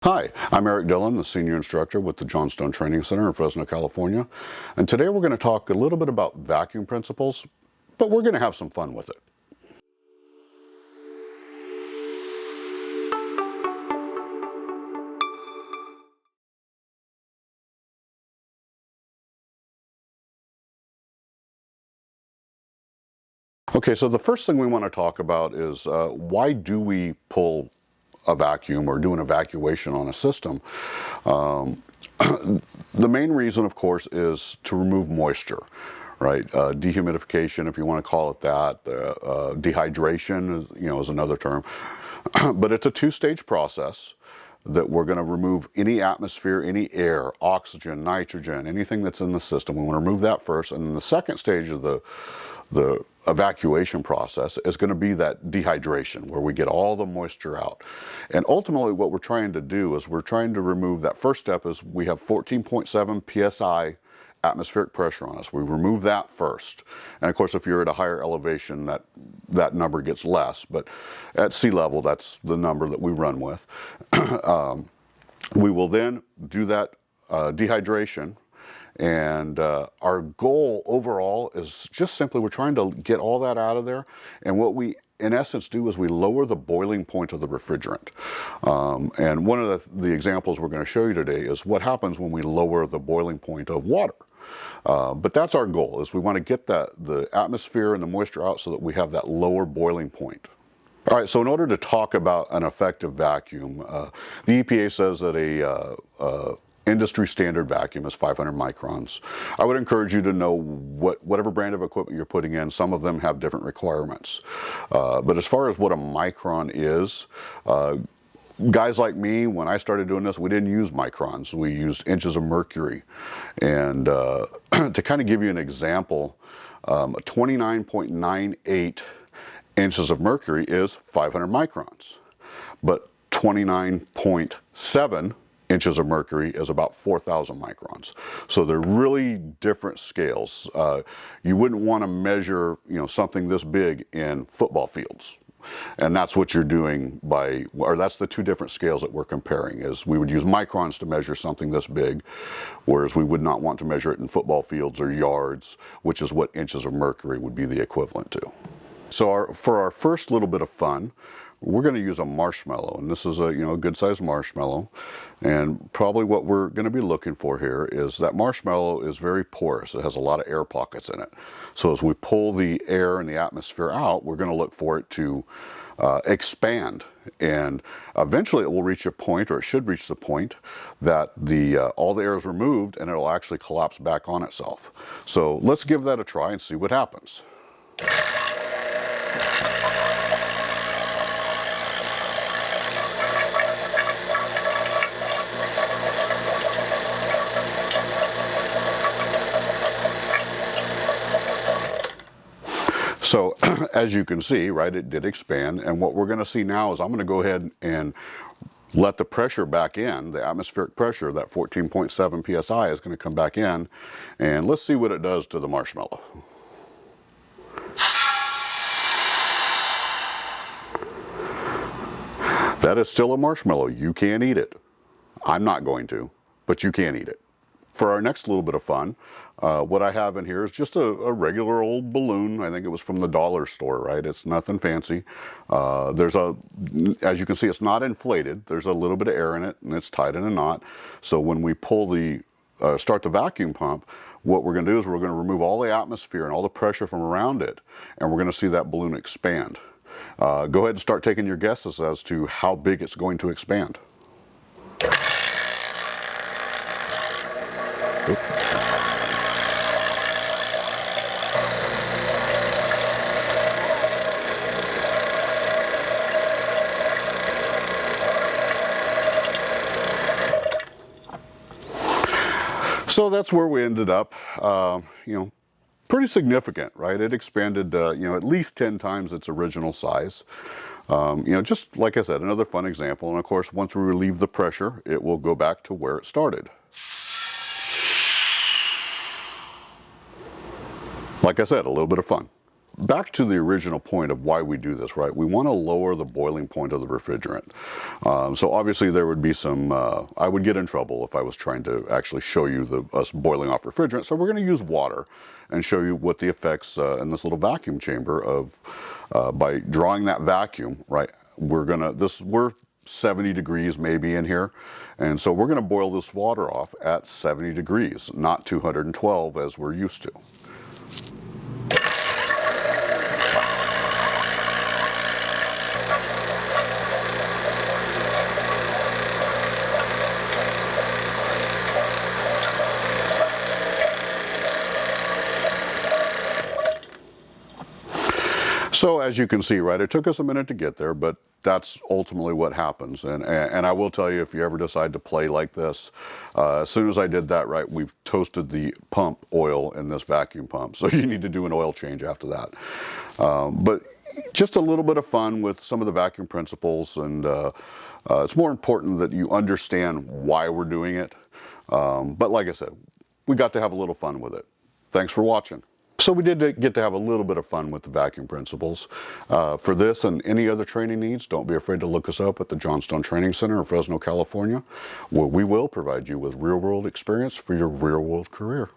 Hi, I'm Eric Dillon, the Senior Instructor with the JSOG Training Center in Fresno, California. And today we're going to talk a little bit about vacuum principles, but we're going to have some fun with it. Okay, so the first thing we want to talk about is why do we pull a vacuum or do an evacuation on a system? The main reason, of course, is to remove moisture, right? Dehumidification, if you want to call it that. Dehydration, is another term. But it's a two-stage process that we're going to remove any atmosphere, any air, oxygen, nitrogen, anything that's in the system. We want to remove that first, and then the second stage of the evacuation process is going to be that dehydration, where we get all the moisture out. And ultimately what we're trying to do is we're trying to remove that first step is we have 14.7 psi atmospheric pressure on us. We remove that first. And of course, if you're at a higher elevation, that number gets less, but at sea level, that's the number that we run with. We will then do that dehydration. And our goal overall is just simply we're trying to get all that out of there. And what we in essence do is we lower the boiling point of the refrigerant. And one of the examples we're going to show you today is what happens when we lower the boiling point of water. But that's our goal, is we want to get the atmosphere and the moisture out so that we have that lower boiling point. All right, so in order to talk about an effective vacuum, the EPA says that a industry standard vacuum is 500 microns. I would encourage you to know whatever brand of equipment you're putting in. Some of them have different requirements. But as far as what a micron is, guys like me, when I started doing this, we didn't use microns. We used inches of mercury. And to kind of give you an example, 29.98 inches of mercury is 500 microns. But 29.7 inches of mercury is about 4,000 microns. So they're really different scales. You wouldn't want to measure, something this big in football fields. And that's what you're doing or that's the two different scales that we're comparing, is we would use microns to measure something this big, whereas we would not want to measure it in football fields or yards, which is what inches of mercury would be the equivalent to. So for our first little bit of fun, we're going to use a marshmallow, and this is a good-sized marshmallow. And probably what we're going to be looking for here is that marshmallow is very porous. It has a lot of air pockets in it. So as we pull the air and the atmosphere out, we're going to look for it to expand, and eventually it will reach a point, or it should reach the point, that all the air is removed and it'll actually collapse back on itself. So let's give that a try and see what happens. So as you can see, right, it did expand, and what we're going to see now is I'm going to go ahead and let the pressure back in, the atmospheric pressure, that 14.7 psi is going to come back in, and let's see what it does to the marshmallow. That is still a marshmallow. You can eat it. I'm not going to, but you can eat it. For our next little bit of fun, what I have in here is just a regular old balloon. I think it was from the dollar store, right? It's nothing fancy. As you can see, it's not inflated. There's a little bit of air in it, and it's tied in a knot. So when we start the vacuum pump, what we're going to do is we're going to remove all the atmosphere and all the pressure from around it, and we're going to see that balloon expand. Go ahead and start taking your guesses as to how big it's going to expand. So that's where we ended up, pretty significant, right? It expanded, at least 10 times its original size. Just like I said, another fun example. And of course, once we relieve the pressure, it will go back to where it started. Like I said, a little bit of fun. back to the original point of why we do this, right? We want to lower the boiling point of the refrigerant. So obviously there would be some, I would get in trouble if I was trying to actually show you us boiling off refrigerant. So we're going to use water and show you what the effects in this little vacuum chamber of, by drawing that vacuum, right? We're 70 degrees maybe in here. And so we're going to boil this water off at 70 degrees, not 212 as we're used to. So as you can see, right, it took us a minute to get there, but that's ultimately what happens. And I will tell you, if you ever decide to play like this, as soon as I did that, right, we've toasted the pump oil in this vacuum pump. So you need to do an oil change after that. But just a little bit of fun with some of the vacuum principles. And it's more important that you understand why we're doing it. But like I said, we got to have a little fun with it. Thanks for watching. So we did get to have a little bit of fun with the vacuum principles. For this and any other training needs, don't be afraid to look us up at the JSOG Training Center in Fresno, California, where we will provide you with real-world experience for your real-world career.